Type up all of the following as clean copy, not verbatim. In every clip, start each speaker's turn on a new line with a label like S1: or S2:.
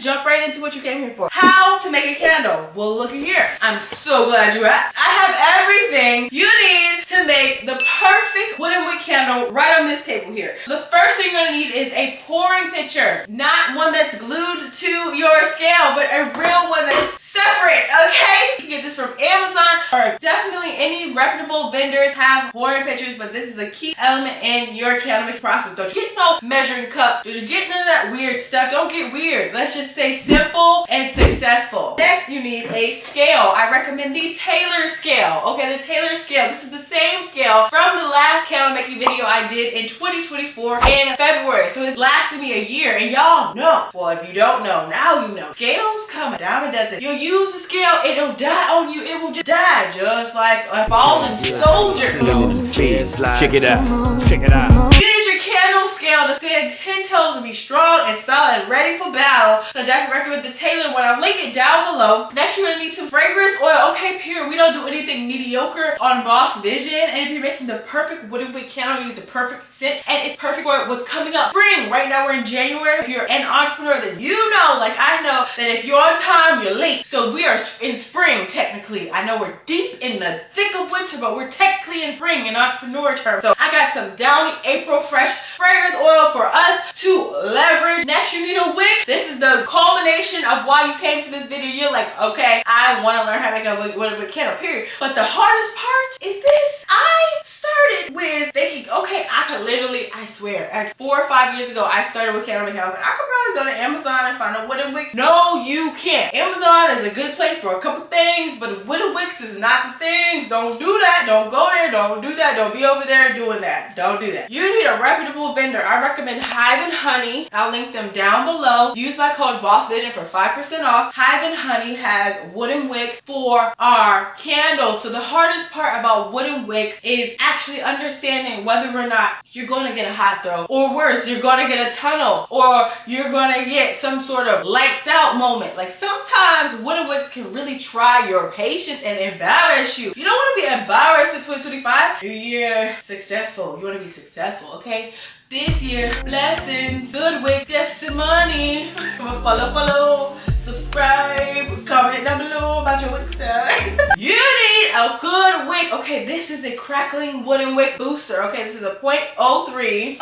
S1: Jump right into what you came here for. How to make a candle. Well, look here. I'm so glad you asked. I have everything you need to make the perfect wooden wick candle right on this table here. The first thing you're gonna need is a pouring pitcher. Not one that's glued to your scale, but a real one that's separate, okay? You can get this from Amazon, or definitely any reputable vendors have pouring pitchers, but this is a key element in your candle making process. Don't you get no measuring cup. Don't you get none of that weird stuff. Don't get weird. Let's just stay simple and successful. Next, you need a scale. I recommend the Taylor scale. Okay, the Taylor scale. This is the same scale from the last candle making video I did in 2024 in February. So it lasted me a year, and y'all know. Well, if you don't know, now you know. Scales come a dime a dozen. You'll use the scale, it'll die on you. It will just die, just like a fallen soldier.
S2: Check it out. Check it out.
S1: You need your candle scale to stand 10 toes and be strong and solid and ready for battle. So I can recommend the Taylor one. I'll link it down below. Next, you're gonna need some fragrance oil. Okay, period. We don't do anything mediocre on Boss Vision. And if you're making the perfect wooden wick candle, you need the perfect scent, and it's perfect for what's coming up. Spring. Right now we're in January. If you're an entrepreneur, then you know, like I know, that if you're on time, you're late. So we are in spring technically. I know we're deep in the thick of winter, but we're technically in spring in entrepreneur terms. So I got some Downy April Fresh fragrance oil for us to leverage. Next, you need a wick. This is the culmination of why you came to this video. You're like, okay, I want to learn how to make a wick candle, period. But the hardest part is this. I started with thinking, okay, I could literally, I swear, 4 or 5 years ago, I started with candle making. I was like, I could probably go to Amazon and find a wooden wick. No, you can't. Amazon is a good place for a couple things, but wooden wicks is not the things. Don't do that. Don't go there. Don't do that. Don't be over there doing that. Don't do that. You need a reputable vendor. I recommend Hive and Honey. I'll link them down below. Use my code BOSSVISION for 5% off. Hive and Honey has wooden wicks for our candles. So the hardest part about wooden wicks is actually understanding whether or not you're going to get a hot throw, or worse, you're going to get a tunnel, or you're going to get some sort of lights out moment. Like sometimes wooden wicks can really try your patience and embarrass you. You don't want to be embarrassed in 2025. New year, successful. You want to be successful, okay? This year, blessings, good wicks, testimony. Follow, subscribe, comment down below about your wick style. You need a good wick. Okay, this is a crackling wooden wick booster. Okay, this is a 0.03.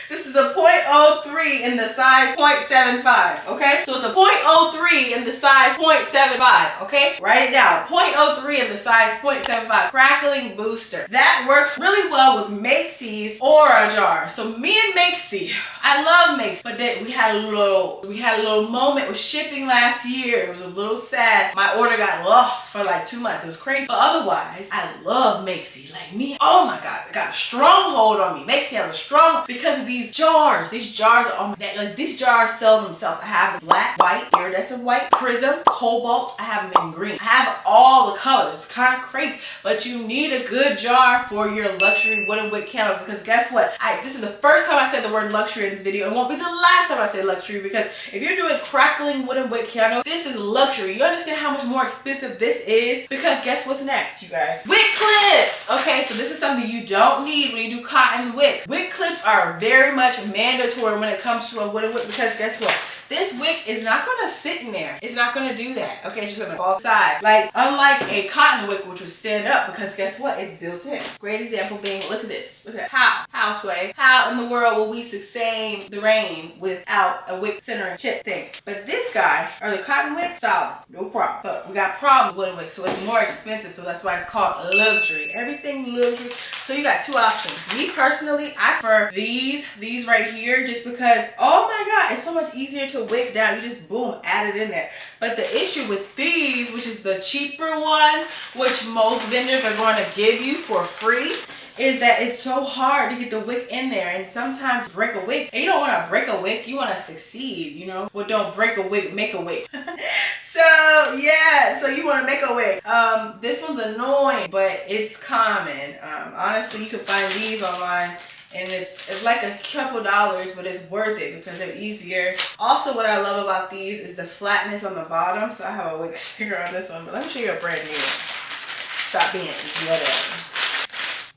S1: This is a 0.03 in the size 0.75, okay? So it's a 0.03 in the size 0.75, okay? Write it down. 0.03 in the size 0.75. Crackling booster. That works really well with Macy's Aura jar. So me and Macy, I love Macy's, but then we had a little moment with shipping last year. It was a little sad. My order got lost for like 2 months. It was crazy. But otherwise, I love Macy's. Like me, oh my God, it got a stronghold on me. Macy's has a strong, because of these jars. These jars are on my neck. Like these jars sell themselves. I have black, white, iridescent white, prism, cobalt. I have them in green. I have all the colors. It's kind of crazy, but you need a good jar for your luxury wooden wick candles, because guess what? This is the first time I said the word luxury in this video. It won't be the last time I say luxury, because if you're doing crackling wooden wick candles, this is luxury. You understand how much more expensive this is? Because guess what's next, you guys? Wick clips. Okay, so this is something you don't need when you do cotton wicks. Wick clips are very much mandatory when it comes to a wooden wick, because guess what? This wick is not gonna sit in there. It's not gonna do that. Okay, it's just gonna fall aside. Like, unlike a cotton wick, which would stand up, because guess what? It's built in. Great example being, look at this. Look at that. How, Sway? How in the world will we sustain the rain without a wick centering chip thing? But this guy, or the cotton wick, solid. No problem. But we got problems with wooden wick, so it's more expensive, so that's why it's called luxury. Everything luxury. So you got two options. Me personally, I prefer these right here, just because, oh my God, it's so much easier to wick down. You just boom, add it in there. But the issue with these, which is the cheaper one, which most vendors are going to give you for free, is that it's so hard to get the wick in there, and sometimes break a wick. And you don't want to break a wick, you want to succeed, you know? Well, don't break a wick, make a wick. So yeah, so you want to make a wick. This one's annoying, but it's common. Honestly, you can find these online, and it's like a couple dollars, but it's worth it because they're easier. Also, what I love about these is the flatness on the bottom. So I have a wick sticker on this one, but let me show you a brand new one. Stop being whatever.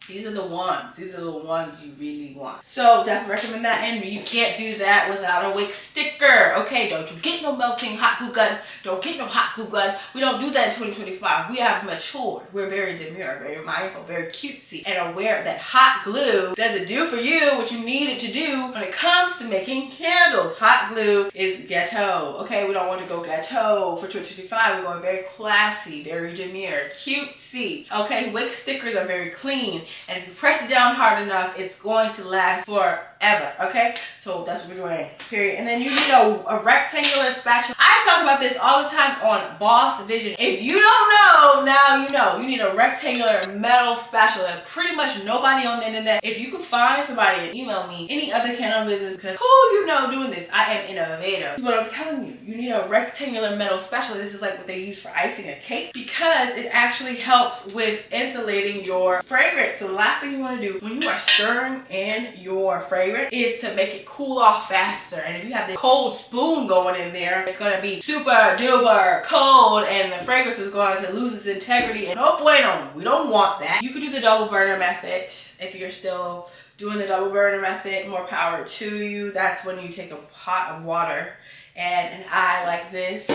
S1: These are the ones. These are the ones you really want. So definitely recommend that. And you can't do that without a Wick sticker. Okay, don't you get no melting hot glue gun. Don't get no hot glue gun. We don't do that in 2025. We have matured. We're very demure, very mindful, very cutesy, and aware that hot glue doesn't do for you what you need it to do when it comes to making candles. Hot glue is ghetto. Okay, we don't want to go ghetto for 2025. We're going very classy, very demure, cutesy. Okay, Wick stickers are very clean. And if you press it down hard enough, it's going to last forever, okay? So that's what we're doing, period. And then you need a rectangular spatula. I talk about this all the time on Boss Vision. If you don't know, now you know. You need a rectangular metal spatula. Pretty much nobody on the internet. If you can find somebody and email me any other candle business, because who you know doing this? I am innovative. This is what I'm telling you. You need a rectangular metal spatula. This is like what they use for icing a cake because it actually helps with insulating your fragrance. So the last thing you want to do when you are stirring in your fragrance is to make it cool off faster. And if you have this cold spoon going in there, it's going to be super duper cold and the fragrance is going to lose its integrity. And no bueno, we don't want that. You could do the double burner method if you're still doing the double burner method. More power to you. That's when you take a pot of water and an eye like this,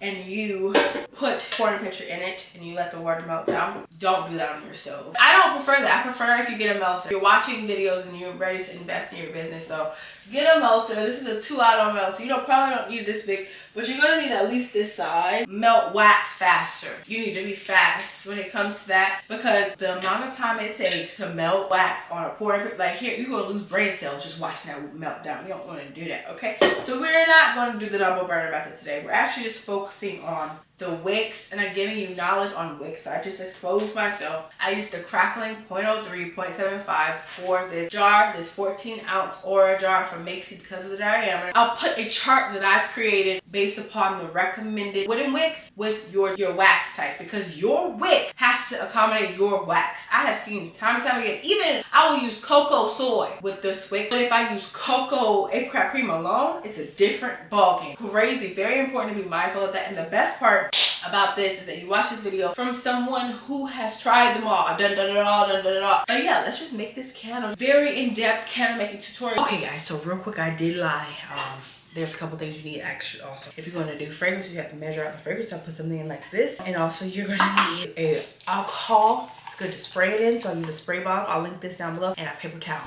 S1: and you put pouring pitcher in it and you let the water melt down. Don't do that on your stove. I don't prefer that. I prefer if you get a melter. You're watching videos and you're ready to invest in your business, so get a melter. This is a 2-auto melter. You probably don't need this big, but you're gonna need at least this size. Melt wax faster. You need to be fast when it comes to that because the amount of time it takes to melt wax on a pouring pitcher, like here, you're gonna lose brain cells just watching that melt down. You don't want to do that, okay? So we're not going to do the double burner method today. We're actually just focusing on the wicks, and I'm giving you knowledge on wicks. So I just exposed myself. I used the crackling 0.03, 0.75s for this jar, this 14-ounce Aura jar from Macy because of the diameter. I'll put a chart that I've created based upon the recommended wooden wicks with your wax type because your wick has to accommodate your wax. I have seen time and time again, even I will use cocoa soy with this wick, but if I use cocoa apricot cream alone, it's a different ballgame. Crazy, very important to be mindful of that. And the best part about this is that you watch this video from someone who has tried them all. I've done it all, done it all. But yeah, let's just make this candle. Very in-depth candle making tutorial. Okay guys, so real quick, I did lie. There's a couple things you need actually also. If you're gonna do fragrance, you have to measure out the fragrance. So I'll put something in like this. And also you're gonna need a alcohol. It's good to spray it in, so I use a spray bottle. I'll link this down below, and a paper towel.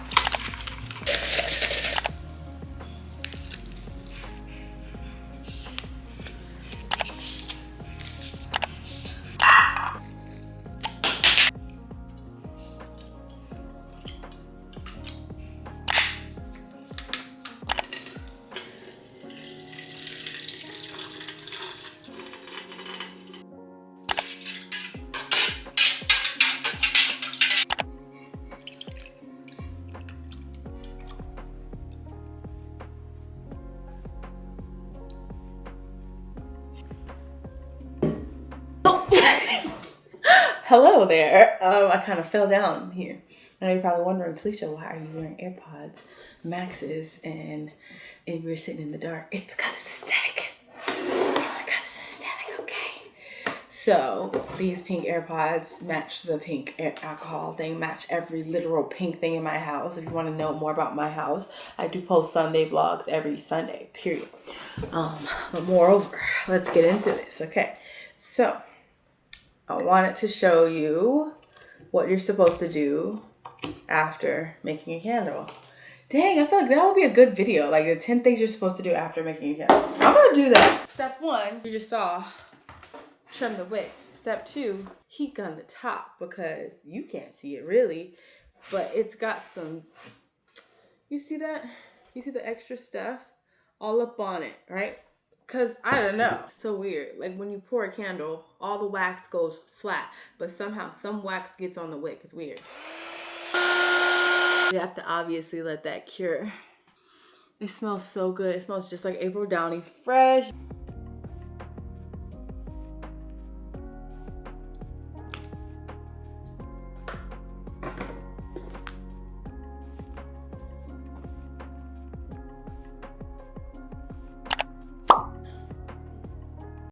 S1: Hello there. I kind of fell down here. I know you're probably wondering, Talisha, why are you wearing AirPods Maxes and we're sitting in the dark? It's because it's aesthetic. It's because it's aesthetic, okay? So these pink AirPods match the pink alcohol thing, match every literal pink thing in my house. If you want to know more about my house, I do post Sunday vlogs every Sunday, period. But moreover, let's get into this, okay? So I wanted to show you what you're supposed to do after making a candle. Dang, I feel like that would be a good video. Like the 10 things you're supposed to do after making a candle. I'm gonna do that. Step 1, you just saw, trim the wick. Step 2, heat gun the top because you can't see it really, but it's got some, you see that? You see the extra stuff all up on it, right? Because, I don't know, it's so weird. Like when you pour a candle, all the wax goes flat, but somehow some wax gets on the wick. It's weird. You have to obviously let that cure. It smells so good. It smells just like April Downey, fresh.